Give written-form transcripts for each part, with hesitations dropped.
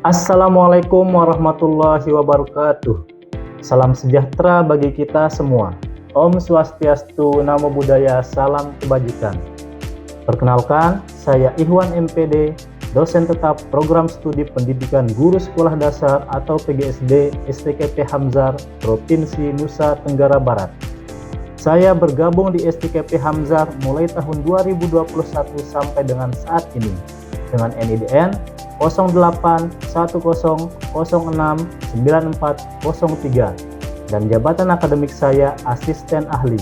Assalamualaikum warahmatullahi wabarakatuh. Salam sejahtera bagi kita semua. Om Swastiastu, Namo Buddhaya, salam kebajikan. Perkenalkan, saya Ihwan MPD, dosen tetap Program Studi Pendidikan Guru Sekolah Dasar atau PGSD STKP Hamzar, Provinsi Nusa Tenggara Barat. Saya bergabung di STKP Hamzar mulai tahun 2021 sampai dengan saat ini dengan NIDN 0810069403 dan jabatan akademik saya asisten ahli.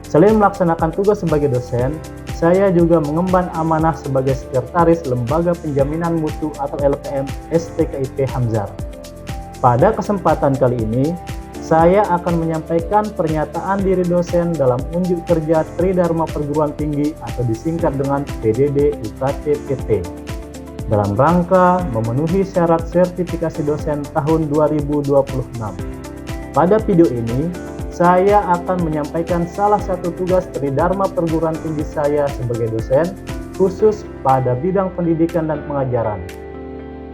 Selain melaksanakan tugas sebagai dosen, saya juga mengemban amanah sebagai sekretaris Lembaga Penjaminan Mutu atau LPM STKIP Hamzar. Pada kesempatan kali ini, saya akan menyampaikan pernyataan diri dosen dalam unjuk kerja Tridharma Perguruan Tinggi atau disingkat dengan PDD UKT PT dalam rangka memenuhi syarat sertifikasi dosen tahun 2026. Pada video ini, saya akan menyampaikan salah satu tugas Tridharma Perguruan Tinggi saya sebagai dosen, khusus pada bidang pendidikan dan pengajaran.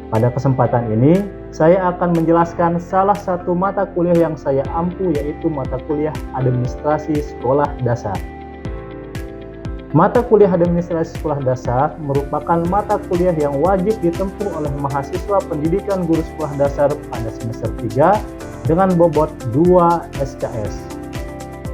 Pada kesempatan ini, saya akan menjelaskan salah satu mata kuliah yang saya ampu, yaitu mata kuliah Administrasi Sekolah Dasar. Mata kuliah Administrasi Sekolah Dasar merupakan mata kuliah yang wajib ditempuh oleh mahasiswa pendidikan guru sekolah dasar pada semester 3 dengan bobot 2 SKS.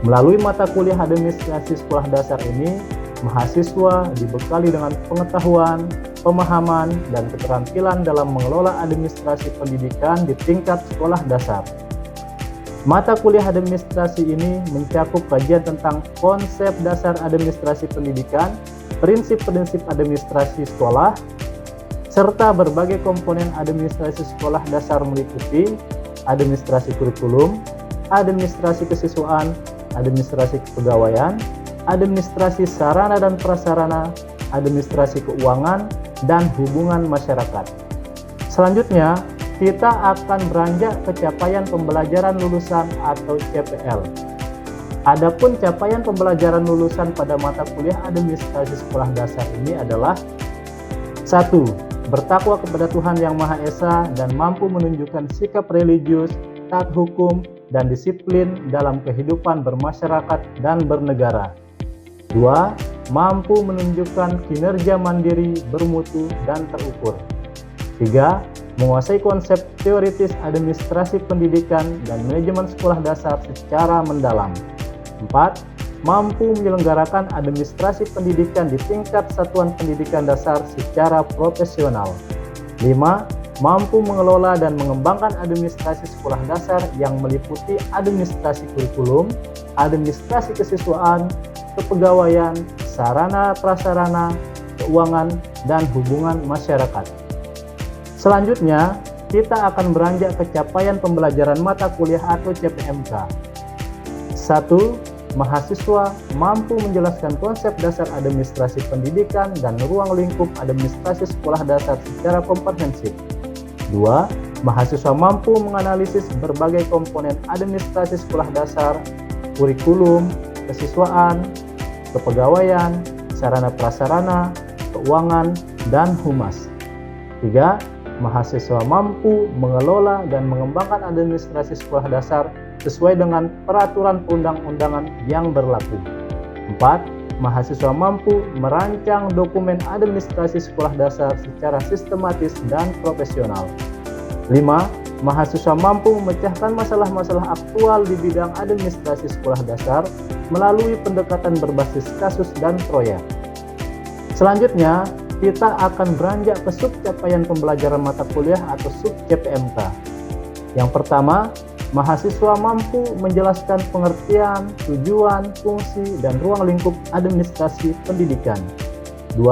Melalui mata kuliah Administrasi Sekolah Dasar ini, mahasiswa dibekali dengan pengetahuan, pemahaman, dan keterampilan dalam mengelola administrasi pendidikan di tingkat sekolah dasar. Mata kuliah administrasi ini mencakup kajian tentang konsep dasar administrasi pendidikan, prinsip-prinsip administrasi sekolah, serta berbagai komponen administrasi sekolah dasar meliputi administrasi kurikulum, administrasi kesiswaan, administrasi kepegawaian, administrasi sarana dan prasarana, administrasi keuangan, dan hubungan masyarakat. Selanjutnya, kita akan beranjak ke capaian pembelajaran lulusan atau CPL. Adapun capaian pembelajaran lulusan pada mata kuliah Administrasi Sekolah Dasar ini adalah 1. Bertakwa kepada Tuhan Yang Maha Esa dan mampu menunjukkan sikap religius, taat hukum, dan disiplin dalam kehidupan bermasyarakat dan bernegara. 2. Mampu menunjukkan kinerja mandiri, bermutu, dan terukur. 3. Menguasai konsep teoritis administrasi pendidikan dan manajemen sekolah dasar secara mendalam. 4. Mampu menyelenggarakan administrasi pendidikan di tingkat satuan pendidikan dasar secara profesional. 5. Mampu mengelola dan mengembangkan administrasi sekolah dasar yang meliputi administrasi kurikulum, administrasi kesiswaan, kepegawaian, sarana prasarana, keuangan, dan hubungan masyarakat. Selanjutnya, kita akan beranjak ke capaian pembelajaran mata kuliah atau CPMK. 1. Mahasiswa mampu menjelaskan konsep dasar administrasi pendidikan dan ruang lingkup administrasi sekolah dasar secara komprehensif. 2. Mahasiswa mampu menganalisis berbagai komponen administrasi sekolah dasar, kurikulum, kesiswaan, kepegawaian, sarana prasarana, keuangan, dan humas. 3. Mahasiswa mampu mengelola dan mengembangkan administrasi sekolah dasar sesuai dengan peraturan perundang-undangan yang berlaku. 4. Mahasiswa mampu merancang dokumen administrasi sekolah dasar secara sistematis dan profesional. 5. Mahasiswa mampu memecahkan masalah-masalah aktual di bidang administrasi sekolah dasar melalui pendekatan berbasis kasus dan proyek. Selanjutnya, kita akan beranjak ke sub capaian pembelajaran mata kuliah atau sub CPMK. Yang pertama, mahasiswa mampu menjelaskan pengertian, tujuan, fungsi, dan ruang lingkup administrasi pendidikan. 2.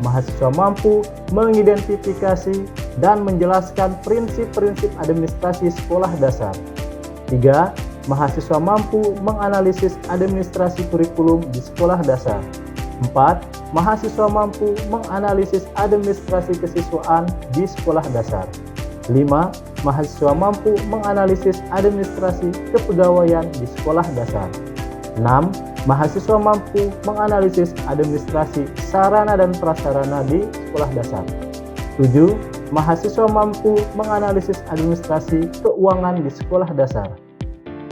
Mahasiswa mampu mengidentifikasi dan menjelaskan prinsip-prinsip administrasi sekolah dasar. 3. Mahasiswa mampu menganalisis administrasi kurikulum di sekolah dasar. 4. Mahasiswa mampu menganalisis administrasi kesiswaan di sekolah dasar. 5. Mahasiswa mampu menganalisis administrasi kepegawaian di sekolah dasar. 6. Mahasiswa mampu menganalisis administrasi sarana dan prasarana di sekolah dasar. 7. mahasiswa mampu menganalisis administrasi keuangan di sekolah dasar.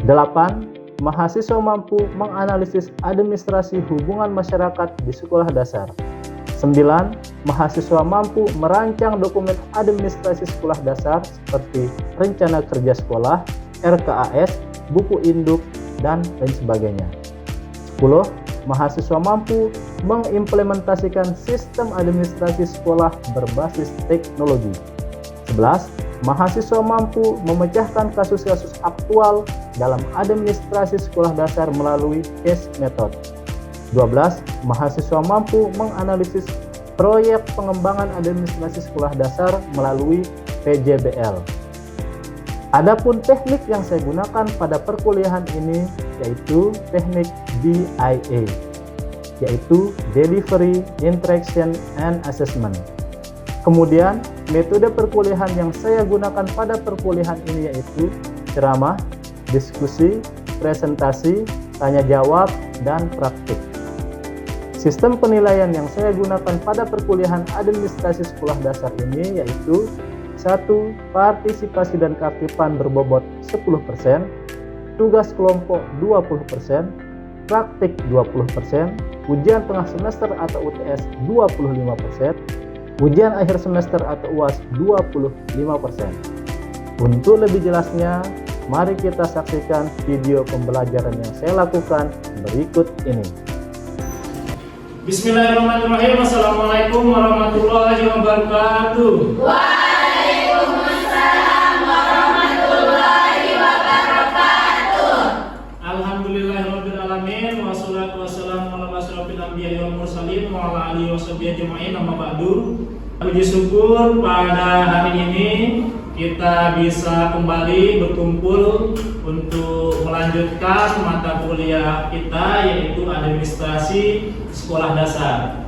8. Mahasiswa mampu menganalisis administrasi hubungan masyarakat di sekolah dasar. 9. Mahasiswa mampu merancang dokumen administrasi sekolah dasar seperti rencana kerja sekolah, RKAS, buku induk, dan lain sebagainya. 10. Mahasiswa mampu mengimplementasikan sistem administrasi sekolah berbasis teknologi. 11. Mahasiswa mampu memecahkan kasus-kasus aktual dalam administrasi sekolah dasar melalui case method. 12. Mahasiswa mampu menganalisis proyek pengembangan administrasi sekolah dasar melalui PJBL. Adapun teknik yang saya gunakan pada perkuliahan ini yaitu teknik DIA, yaitu Delivery, Interaction, and Assessment. Kemudian, metode perkuliahan yang saya gunakan pada perkuliahan ini yaitu ceramah, diskusi, presentasi, tanya jawab, dan praktik. Sistem penilaian yang saya gunakan pada perkuliahan administrasi sekolah dasar ini yaitu 1. Partisipasi dan keaktifan berbobot 10%, tugas kelompok 20%, praktik 20%, ujian tengah semester atau UTS 25%, ujian akhir semester atau UAS 25%. Untuk lebih jelasnya, mari kita saksikan video pembelajaran yang saya lakukan berikut ini. Bismillahirrahmanirrahim. Assalamualaikum warahmatullahi wabarakatuh. Waalaikumsalam warahmatullahi wabarakatuh. Alhamdulillahirabbil alamin wassalatu wassalamu ala asyrofil anbiya'i wal mursalin wa ala alihi washabihi ajmain, amma ba'du. Puji syukur pada hari ini kita bisa kembali berkumpul untuk melanjutkan mata kuliah kita yaitu administrasi sekolah dasar.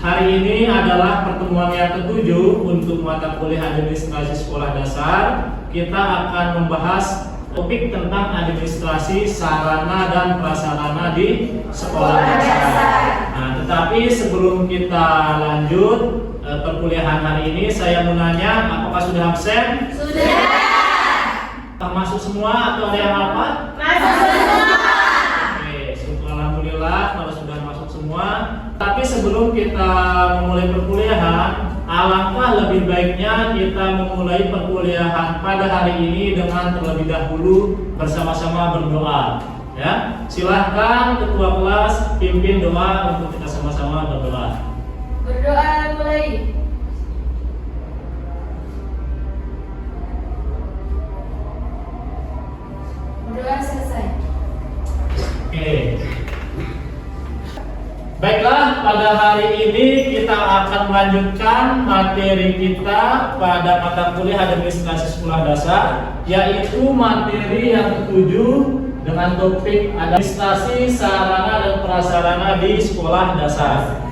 Hari ini adalah pertemuan yang ke-7 untuk mata kuliah administrasi sekolah dasar. Kita akan membahas topik tentang administrasi sarana dan prasarana di sekolah dasar. Nah, tetapi sebelum kita lanjut perkuliahan hari ini, saya mau nanya, apakah sudah absen? Sudah. Masuk semua atau ada yang apa? Masuk semua. Oke, alhamdulillah kalau sudah masuk semua. Tapi sebelum kita memulai perkuliahan, alangkah lebih baiknya kita memulai perkuliahan pada hari ini dengan terlebih dahulu bersama-sama berdoa. Ya, silahkan ketua kelas pimpin doa untuk kita sama-sama berdoa. Berdoa mulai. Berdoa selesai. Oke. Baiklah, pada hari ini kita akan melanjutkan materi kita pada mata kuliah administrasi sekolah dasar, yaitu materi yang ke-7 dengan topik administrasi sarana dan prasarana di sekolah dasar.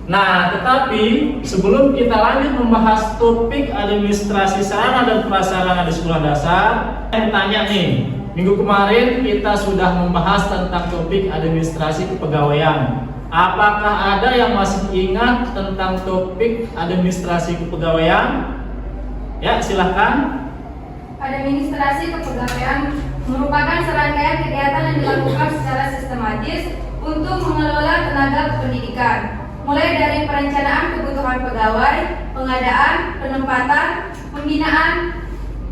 Nah, tetapi sebelum kita lanjut membahas topik administrasi sarana dan prasarana di sekolah dasar, saya tanya nih, minggu kemarin kita sudah membahas tentang topik administrasi kepegawaian. Apakah ada yang masih ingat tentang topik administrasi kepegawaian? Ya, silahkan. Administrasi kepegawaian merupakan serangkaian kegiatan yang dilakukan secara sistematis untuk mengelola tenaga kependidikan, mulai dari perencanaan kebutuhan pegawai, pengadaan, penempatan, pembinaan,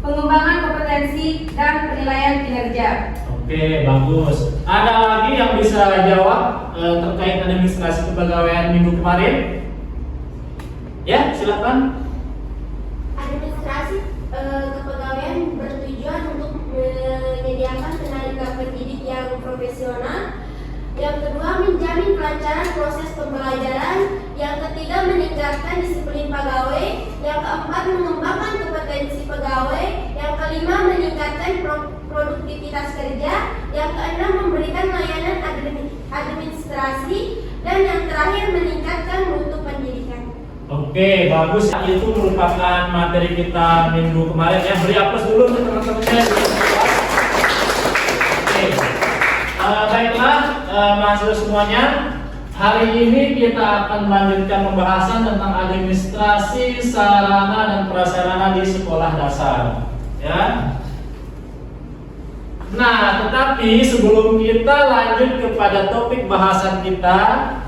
pengembangan kompetensi, dan penilaian kinerja. Oke, bagus. Ada lagi yang bisa jawab terkait administrasi kepegawaian minggu kemarin? Ya, silakan. Administrasi kepegawaian bertujuan untuk menyediakan tenaga pendidik yang profesional. Yang kedua, menjamin kelancaran proses pembelajaran. Yang ketiga, meningkatkan disiplin pegawai. Yang keempat, mengembangkan kompetensi pegawai. Yang kelima, meningkatkan produktivitas kerja. Yang keenam, memberikan layanan administrasi. Dan yang terakhir, meningkatkan mutu pendidikan. Oke, bagus. Itu merupakan materi kita minggu kemarin ya. Beri aplaus dulu untuk teman-temannya. Oke. Baiklah, mahasiswa semuanya, Hari ini kita akan melanjutkan pembahasan tentang administrasi sarana dan prasarana di sekolah dasar, ya. Nah, tetapi sebelum kita lanjut kepada topik bahasan kita,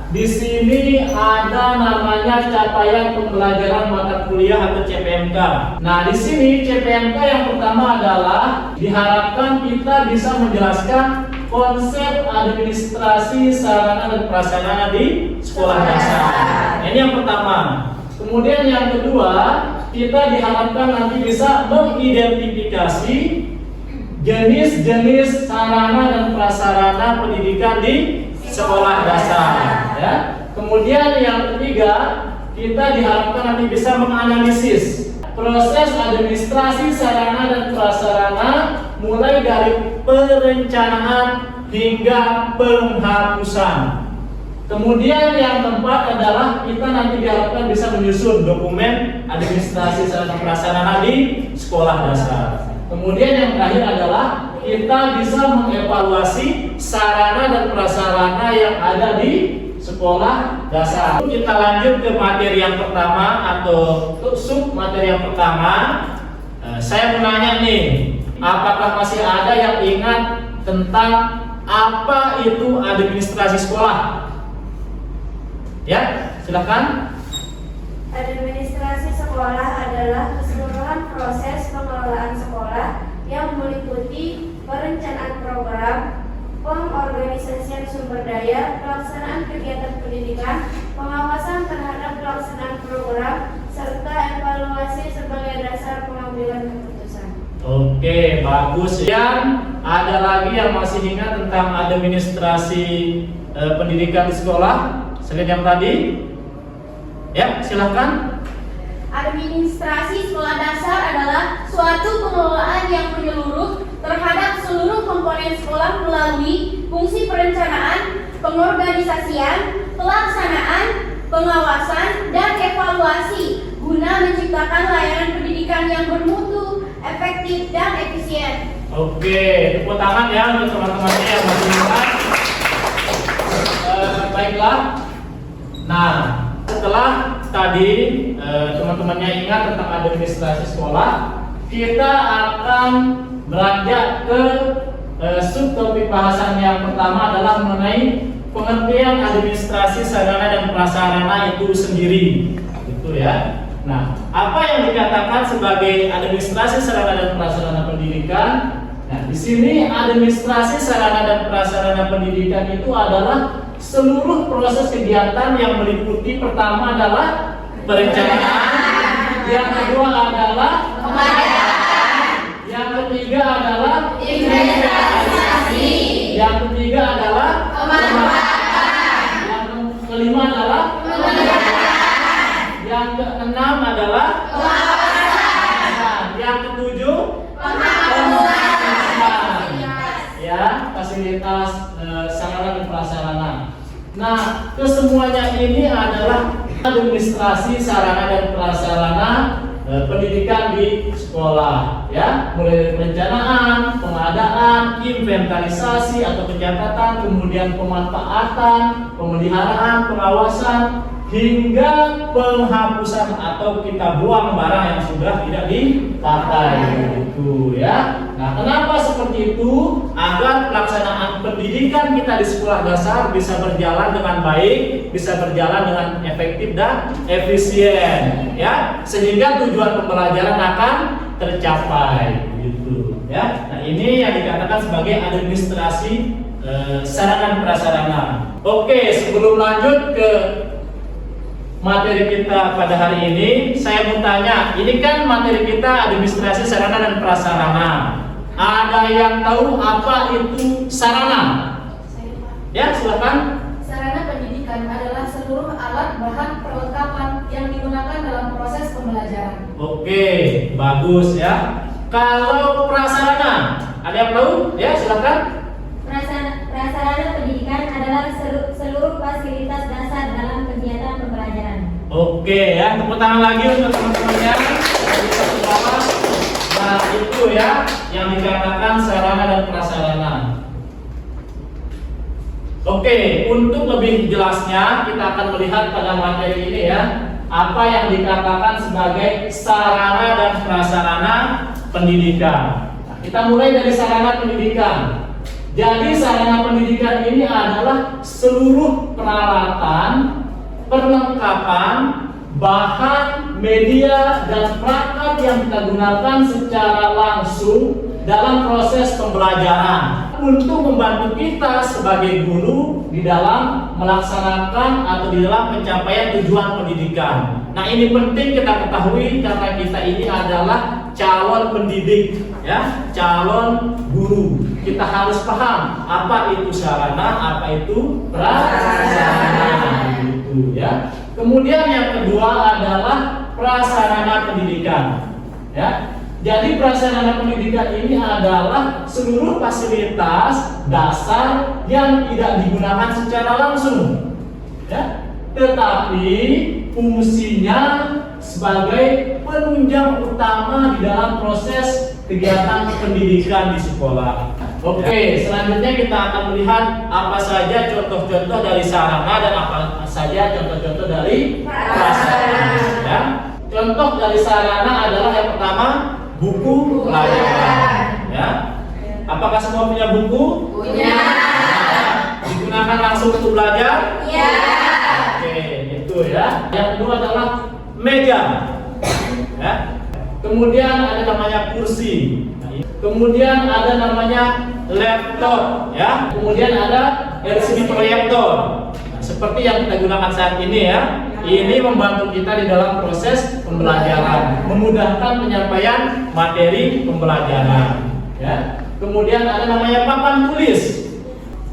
di sini ada namanya capaian pembelajaran mata kuliah atau CPMK. Nah, di sini CPMK yang pertama adalah diharapkan kita bisa menjelaskan konsep administrasi sarana dan prasarana di sekolah dasar. Ini yang pertama. Kemudian yang kedua, kita diharapkan nanti bisa mengidentifikasi jenis-jenis sarana dan prasarana pendidikan di sekolah dasar, ya. Kemudian yang ketiga, kita diharapkan nanti bisa menganalisis proses administrasi sarana dan prasarana mulai dari perencanaan hingga penghapusan. Kemudian yang keempat adalah kita nanti diharapkan bisa menyusun dokumen administrasi sarana dan prasarana di sekolah dasar. Kemudian yang terakhir adalah kita bisa mengevaluasi sarana dan prasarana yang ada di sekolah dasar. Kita lanjut ke materi yang pertama atau sub materi yang pertama. Saya mau nanya nih, apakah masih ada yang ingat tentang apa itu administrasi sekolah? Ya, silakan. Administrasi sekolah adalah keseluruhan proses pengelolaan sekolah yang meliputi perencanaan program, pengorganisasian sumber daya, pelaksanaan kegiatan pendidikan, pengawasan terhadap pelaksanaan program, serta evaluasi sebagai dasar pengambilan keputusan. Oke, bagus. Yang ada lagi yang masih ingat tentang administrasi pendidikan di sekolah selain yang tadi? Ya, silahkan. Administrasi sekolah dasar adalah suatu pengelolaan yang menyeluruh terhadap seluruh komponen sekolah melalui fungsi perencanaan, pengorganisasian, pelaksanaan, pengawasan, dan evaluasi guna menciptakan layanan pendidikan yang bermutu, efektif, dan efisien. Oke, tepuk tangan ya untuk teman-temannya yang masih ingat. Baiklah. Nah, setelah tadi teman-temannya ingat tentang administrasi sekolah, kita akan beranjak ke subtopik bahasan yang pertama adalah mengenai pengertian administrasi sarana dan prasarana itu sendiri, gitu ya. Nah, apa yang dikatakan sebagai administrasi sarana dan prasarana pendidikan? Nah, di sini administrasi sarana dan prasarana pendidikan itu adalah seluruh proses kegiatan yang meliputi pertama adalah perencanaan, yang kedua adalah pengadaan, yang ketiga adalah inventarisasi, yang ketiga adalah pemanfaatan, yang kelima adalah pengadaan, yang keenam adalah pengawasan, yang ketujuh ya, fasilitas sarana dan prasarana. Nah, kesemuanya ini adalah administrasi sarana dan prasarana pendidikan di sekolah, ya, mulai dari perencanaan, pengadaan, inventarisasi atau pencatatan, kemudian pemanfaatan, pemeliharaan, pengawasan, hingga penghapusan atau kita buang barang yang sudah tidak dipakai, gitu ya. Nah, kenapa seperti itu? Agar pelaksanaan pendidikan kita di sekolah dasar bisa berjalan dengan baik, bisa berjalan dengan efektif dan efisien, ya, sehingga tujuan pembelajaran akan tercapai, gitu ya. Nah, ini yang dikatakan sebagai administrasi sarana dan prasarana. Oke, sebelum lanjut ke materi kita pada hari ini, saya mau tanya, ini kan materi kita administrasi sarana dan prasarana. Ada yang tahu apa itu sarana? Ya, silakan. Sarana pendidikan adalah seluruh alat bahan perlengkapan yang digunakan dalam proses pembelajaran. Oke, bagus ya. Kalau prasarana, ada yang tahu? Ya, silakan. Prasarana pendidikan adalah seluruh fasilitas dasar dalam kegiatan pembelajaran. Oke ya, tepuk tangan lagi untuk teman-temannya. Nah, itu ya yang dikatakan sarana dan prasarana. Oke, untuk lebih jelasnya kita akan melihat pada materi ini ya, apa yang dikatakan sebagai sarana dan prasarana pendidikan. Nah, kita mulai dari sarana pendidikan. Jadi sarana pendidikan ini adalah seluruh peralatan, perlengkapan, bahan, media, dan perangkat yang kita gunakan secara langsung dalam proses pembelajaran untuk membantu kita sebagai guru di dalam melaksanakan atau di dalam pencapaian tujuan pendidikan. Nah, ini penting kita ketahui karena kita ini adalah calon pendidik, ya, calon guru. Kita harus paham apa itu sarana, apa itu prasarana, gitu ya. Kemudian yang kedua adalah prasarana pendidikan, ya. Jadi prasarana pendidikan ini adalah seluruh fasilitas dasar yang tidak digunakan secara langsung, ya, tetapi fungsinya sebagai penunjang utama di dalam proses kegiatan pendidikan di sekolah. Oke, selanjutnya kita akan melihat apa saja contoh-contoh dari sarana dan apa saja contoh-contoh dari prasarana. Ya. Contoh dari sarana adalah yang pertama buku pelajaran. Ya. Apakah semua punya buku? Punya. Digunakan langsung untuk belajar? Iya. Oke, itu ya. Yang kedua adalah meja. Ya. Kemudian ada namanya kursi. Kemudian ada namanya laptop, ya. Kemudian ada LCD proyektor. Nah, seperti yang kita gunakan saat ini ya. Ini membantu kita di dalam proses pembelajaran, memudahkan penyampaian materi pembelajaran, ya. Kemudian ada namanya papan tulis.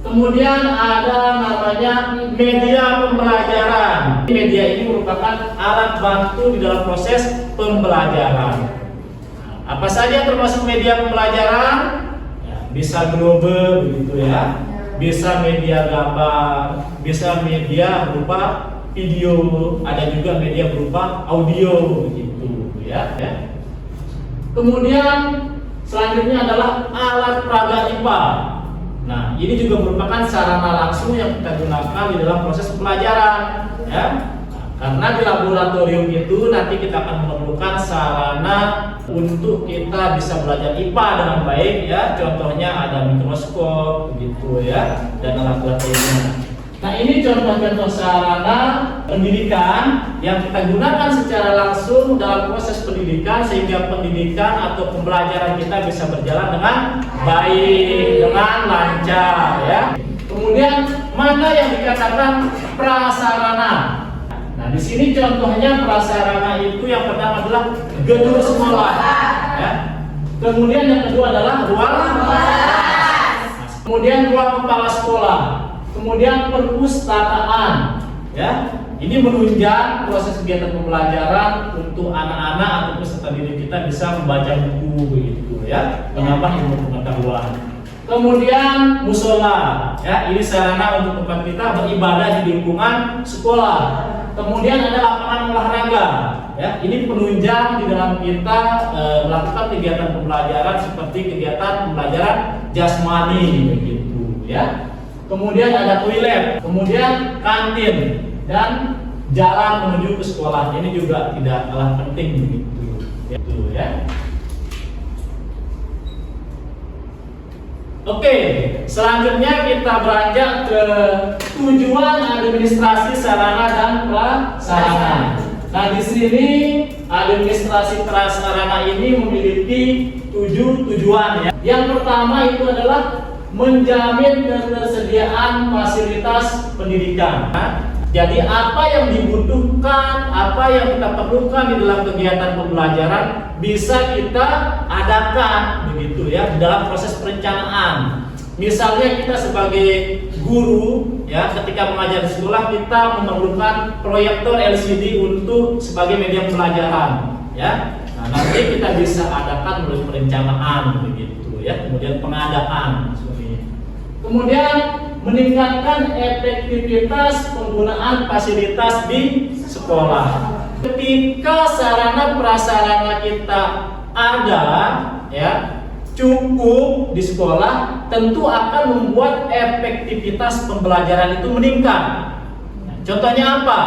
Kemudian ada namanya media pembelajaran. Media ini merupakan alat bantu di dalam proses pembelajaran. Apa saja termasuk media pembelajaran? Ya, bisa global begitu ya. Bisa media gambar, bisa media berupa video, ada juga media berupa audio begitu ya. Kemudian selanjutnya adalah alat peraga IPA. Nah, ini juga merupakan sarana langsung yang kita gunakan di dalam proses pembelajaran, ya. Karena di laboratorium itu nanti kita akan memerlukan sarana untuk kita bisa belajar IPA dengan baik, ya. Contohnya ada mikroskop, gitu ya, dan alat-alat lainnya. Nah, ini contoh-contoh sarana pendidikan yang kita gunakan secara langsung dalam proses pendidikan sehingga pendidikan atau pembelajaran kita bisa berjalan dengan baik, dengan lancar, ya. Kemudian mana yang dikatakan prasarana? Nah, di sini contohnya prasarana itu yang pertama adalah gedung sekolah, ya. Kemudian yang kedua adalah ruang kelas. Kemudian ruang kepala sekolah. Kemudian perpustakaan, ya. Ini menunjang proses kegiatan pembelajaran untuk anak-anak atau peserta didik kita bisa membaca buku begitu ya, menambah ilmu pengetahuan. Kemudian musola, ya, ini sarana untuk tempat kita beribadah di lingkungan sekolah. Kemudian ada lapangan olahraga, ya, ini penunjang di dalam kita melakukan kegiatan pembelajaran seperti kegiatan pembelajaran jasmani begitu, ya. Kemudian ada toilet, kemudian kantin dan jalan menuju ke sekolah. Ini juga tidak kalah penting begitu, ya. Oke, selanjutnya kita beranjak ke tujuan administrasi sarana dan prasarana. Nah, di sini administrasi prasarana ini memiliki 7 tujuan, ya. Yang pertama itu adalah menjamin ketersediaan fasilitas pendidikan. Jadi apa yang dibutuhkan, apa yang kita perlukan di dalam kegiatan pembelajaran bisa kita adakan begitu ya di dalam proses perencanaan. Misalnya kita sebagai guru ya ketika mengajar di sekolah kita memerlukan proyektor LCD untuk sebagai media pembelajaran ya. Nah, nanti kita bisa adakan melalui perencanaan begitu ya, kemudian pengadaan. Kemudian meningkatkan efektivitas penggunaan fasilitas di sekolah. Ketika sarana prasarana kita ada, ya, cukup di sekolah tentu akan membuat efektivitas pembelajaran itu meningkat. Contohnya apa?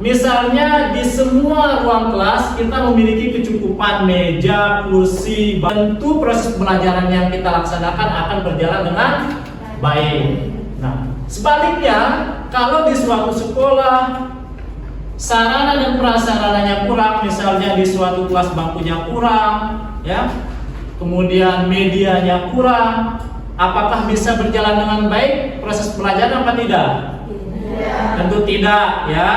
Misalnya di semua ruang kelas kita memiliki kecukupan meja, kursi, tentu proses pembelajaran yang kita laksanakan akan berjalan dengan baik. Nah, sebaliknya kalau di suatu sekolah sarana dan prasarananya kurang, misalnya di suatu kelas bangkunya kurang, ya, kemudian medianya kurang, apakah bisa berjalan dengan baik proses pembelajaran apa tidak? Tentu tidak, ya.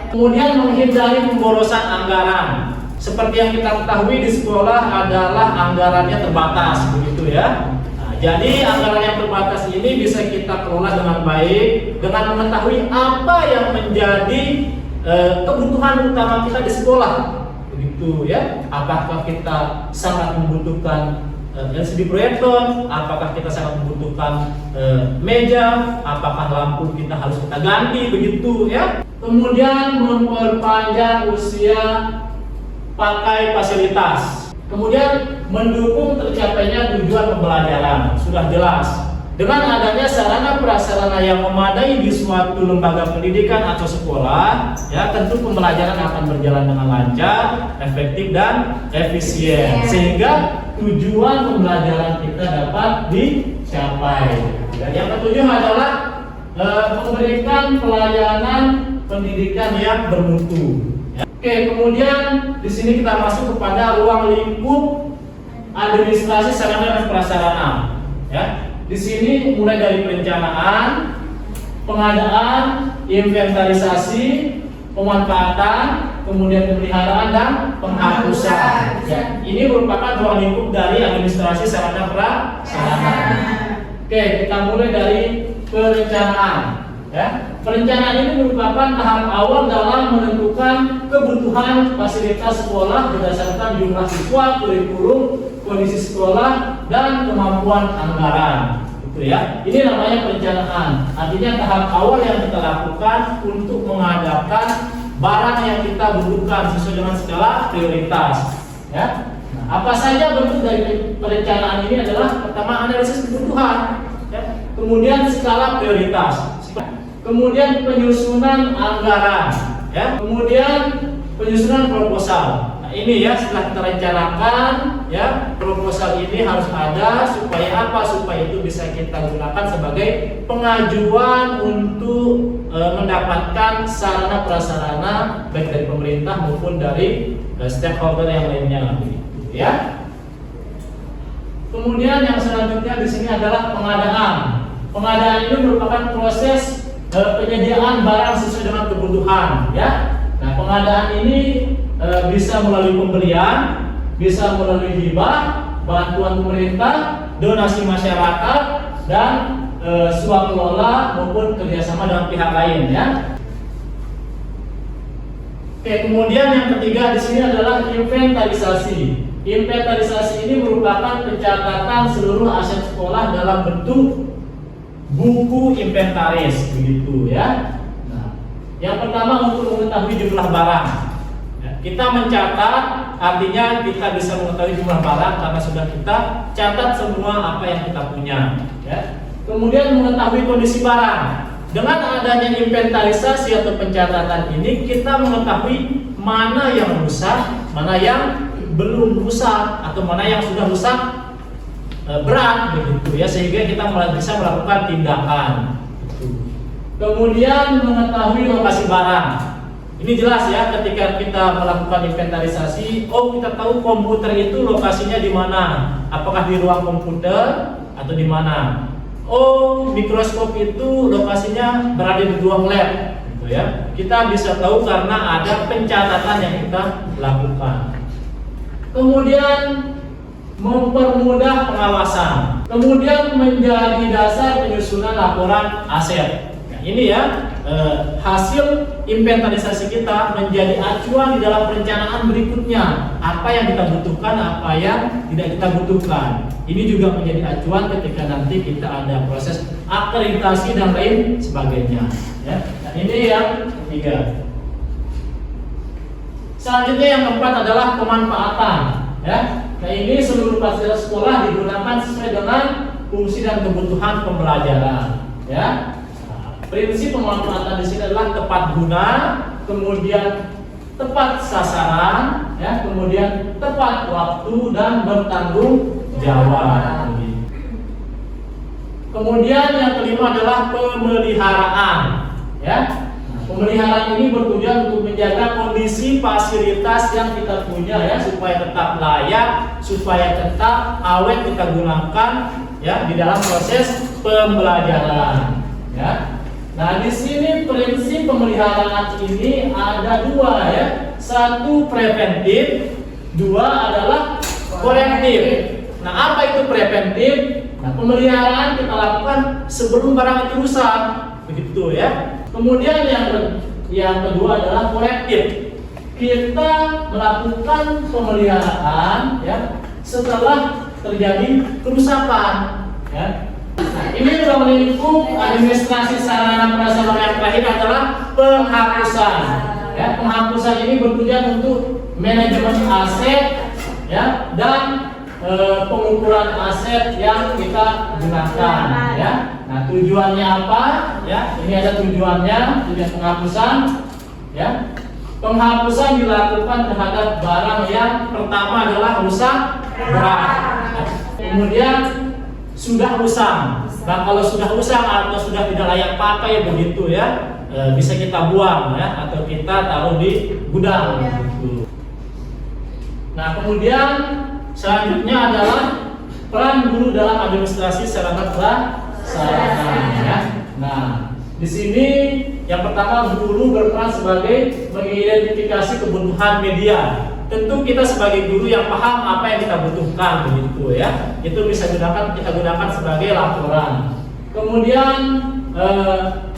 Kemudian menghindari pemborosan anggaran. Seperti yang kita ketahui di sekolah adalah anggarannya terbatas, begitu ya. Nah, jadi anggaran yang terbatas ini bisa kita kelola dengan baik dengan mengetahui apa yang menjadi kebutuhan utama kita di sekolah, begitu ya. Apakah kita sangat membutuhkan LCD proyektor, apakah kita sangat membutuhkan meja, apakah lampu kita harus kita ganti, begitu ya. Kemudian memperpanjang usia pakai fasilitas. Kemudian mendukung tercapainya tujuan pembelajaran, sudah jelas. Dengan adanya sarana prasarana yang memadai di suatu lembaga pendidikan atau sekolah, ya tentu pembelajaran akan berjalan dengan lancar, efektif dan efisien, sehingga tujuan pembelajaran kita dapat dicapai. Dan yang ketujuh adalah memberikan pelayanan pendidikan yang bermutu. Oke, kemudian di sini kita masuk kepada ruang lingkup administrasi sarana dan prasarana. Ya, di sini mulai dari perencanaan, pengadaan, inventarisasi, pemanfaatan, kemudian pemeliharaan dan penghapusan. Ya, ini merupakan ruang lingkup dari administrasi sarana prasarana. Oke, kita mulai dari perencanaan. Ya, perencanaan ini merupakan tahap awal dalam menentukan kebutuhan fasilitas sekolah berdasarkan jumlah siswa, kurikulum, kondisi sekolah, dan kemampuan anggaran. Gitu ya. Ini namanya perencanaan. Artinya tahap awal yang kita lakukan untuk mengadakan barang yang kita butuhkan sesuai dengan skala prioritas. Ya. Nah, apa saja bentuk dari perencanaan ini adalah pertama analisis kebutuhan, ya. Kemudian skala prioritas. Kemudian penyusunan anggaran, ya. Kemudian penyusunan proposal. Nah, ini ya setelah kita rencanakan, ya proposal ini harus ada supaya apa? Supaya itu bisa kita gunakan sebagai pengajuan untuk mendapatkan sarana prasarana baik dari pemerintah maupun dari stakeholder yang lainnya, ya. Kemudian yang selanjutnya di sini adalah pengadaan. Pengadaan ini merupakan proses penyediaan barang sesuai dengan kebutuhan, ya. Nah, pengadaan ini bisa melalui pembelian, bisa melalui hibah, bantuan pemerintah, donasi masyarakat, dan swakelola maupun kerjasama dengan pihak lain, ya. Oke, kemudian yang ketiga di sini adalah inventarisasi. Inventarisasi ini merupakan pencatatan seluruh aset sekolah dalam bentuk buku inventaris, begitu ya. Nah, yang pertama untuk mengetahui jumlah barang. Ya, kita mencatat, artinya kita bisa mengetahui jumlah barang karena sudah kita catat semua apa yang kita punya. Ya. Kemudian mengetahui kondisi barang. Dengan adanya inventarisasi atau pencatatan ini, kita mengetahui mana yang rusak, mana yang belum rusak, atau mana yang sudah rusak berat, begitu ya, sehingga kita bisa melakukan tindakan. Kemudian mengetahui lokasi barang. Ini jelas ya, ketika kita melakukan inventarisasi, oh kita tahu komputer itu lokasinya di mana, apakah di ruang komputer atau di mana. Oh, mikroskop itu lokasinya berada di ruang lab, gitu ya. Kita bisa tahu karena ada pencatatan yang kita lakukan. Kemudian mempermudah pengawasan. Kemudian menjadi dasar penyusunan laporan aset. Nah, ini ya hasil inventarisasi kita menjadi acuan di dalam perencanaan berikutnya. Apa yang kita butuhkan, apa yang tidak kita butuhkan. Ini juga menjadi acuan ketika nanti kita ada proses akreditasi dan lain sebagainya. Ya. Nah, ini yang ketiga. Selanjutnya yang keempat adalah pemanfaatan. Ya. Nah, ini seluruh fasilitas sekolah digunakan sesuai dengan fungsi dan kebutuhan pembelajaran, ya. Nah, prinsip pemanfaatan di sini adalah tepat guna, kemudian tepat sasaran, ya, kemudian tepat waktu dan bertanggung jawab. Kemudian yang kelima adalah pemeliharaan, ya. Pemeliharaan ini bertujuan untuk menjaga kondisi fasilitas yang kita punya, ya, supaya tetap layak, supaya tetap awet kita gunakan, ya, di dalam proses pembelajaran, ya. Nah, di sini prinsip pemeliharaan ini ada dua, ya. Satu preventif, dua adalah korektif. Nah, apa itu preventif? Nah, pemeliharaan kita lakukan sebelum barang itu rusak, begitu, ya. Kemudian yang kedua adalah korektif. Kita melakukan pemeliharaan, ya, setelah terjadi kerusakan, ya. Nah, ini sudah melingkup administrasi sarana prasarana. Yang terakhir adalah penghapusan. Ya, penghapusan ini bertujuan untuk manajemen aset, ya, dan pengukuran aset yang kita gunakan, ya. Nah, tujuannya apa? Ya, ini ada tujuannya, tujuan penghapusan, ya. Penghapusan dilakukan terhadap barang yang pertama adalah rusak berat, kemudian sudah usang. Nah, kalau sudah usang atau sudah tidak layak pakai, begitu, ya, bisa kita buang, ya, atau kita taruh di gudang, gitu. Nah, kemudian selanjutnya adalah peran guru dalam administrasi sarana prasarana, ya. Nah, di sini yang pertama guru berperan sebagai mengidentifikasi kebutuhan media. Tentu kita sebagai guru yang paham apa yang kita butuhkan, begitu, ya. Itu bisa kita gunakan sebagai laporan. Kemudian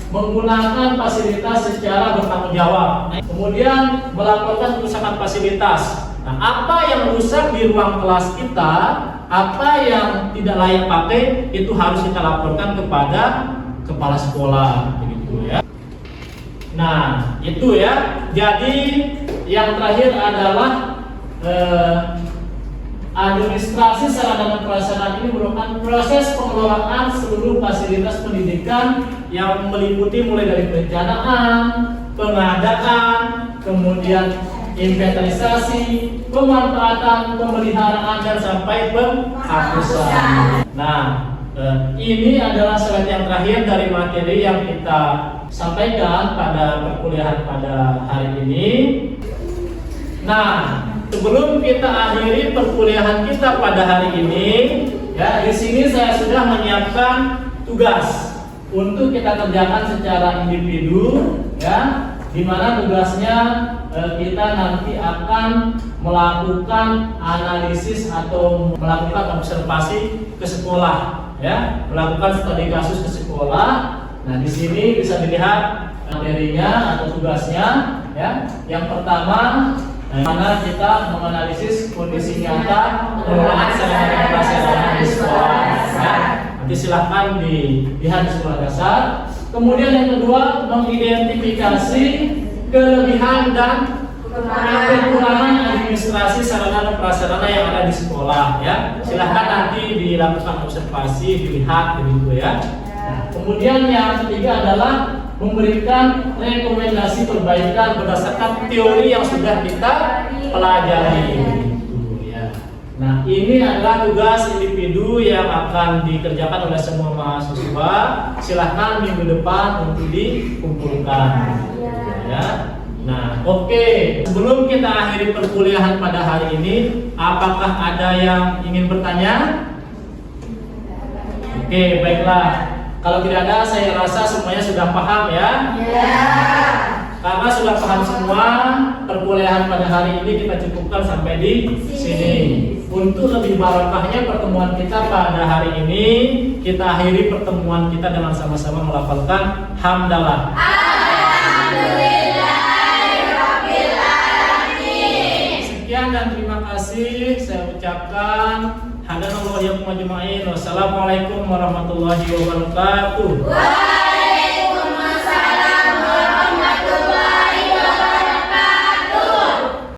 menggunakan fasilitas secara bertanggung jawab. Kemudian melaporkan kerusakan fasilitas. Nah, apa yang rusak di ruang kelas kita, apa yang tidak layak pakai, itu harus kita laporkan kepada kepala sekolah, begitu, ya. Nah, itu, ya. Jadi yang terakhir adalah administrasi sarana dan prasarana ini merupakan proses pengelolaan seluruh fasilitas pendidikan yang meliputi mulai dari perencanaan, pengadaan, kemudian inventarisasi, pemanfaatan, pemeliharaan, dan sampai penghapusan. Nah, ini adalah slide yang terakhir dari materi yang kita sampaikan pada perkuliahan pada hari ini. Nah, sebelum kita akhiri perkuliahan kita pada hari ini, ya, di sini saya sudah menyiapkan tugas untuk kita kerjakan secara individu, ya, di mana tugasnya kita nanti akan melakukan analisis atau melakukan observasi ke sekolah, ya, melakukan studi kasus ke sekolah. Nah, di sini bisa dilihat materinya atau tugasnya, ya. Yang pertama, mana kita menganalisis kondisi nyata pengelolaan sarana dan prasarana di sekolah, ya. Nanti silahkan dilihat di sekolah dasar. Kemudian yang kedua, mengidentifikasi kelebihan dan kekurangan administrasi sarana dan prasarana yang ada di sekolah, ya. Silahkan nanti dilakukan observasi, dilihat, begitu, ya. Kemudian yang ketiga adalah memberikan rekomendasi perbaikan berdasarkan teori yang sudah kita pelajari, gitu, ya. Nah, ini adalah tugas individu yang akan dikerjakan oleh semua mahasiswa. Silahkan minggu depan untuk dikumpulkan, ya. Nah, oke. Sebelum kita akhiri perkuliahan pada hari ini, apakah ada yang ingin bertanya? Oke, baiklah. Kalau tidak ada, saya rasa semuanya sudah paham, ya. Karena sudah paham semua, perkuliahan pada hari ini kita cukupkan sampai di sini. Untuk lebih barokahnya pertemuan kita pada hari ini, kita akhiri pertemuan kita dengan sama-sama melafalkan hamdalah. Sekian dan terima kasih saya ucapkan. Hadanallahu iyyakum ajma'in. Wassalamualaikum warahmatullahi wabarakatuh.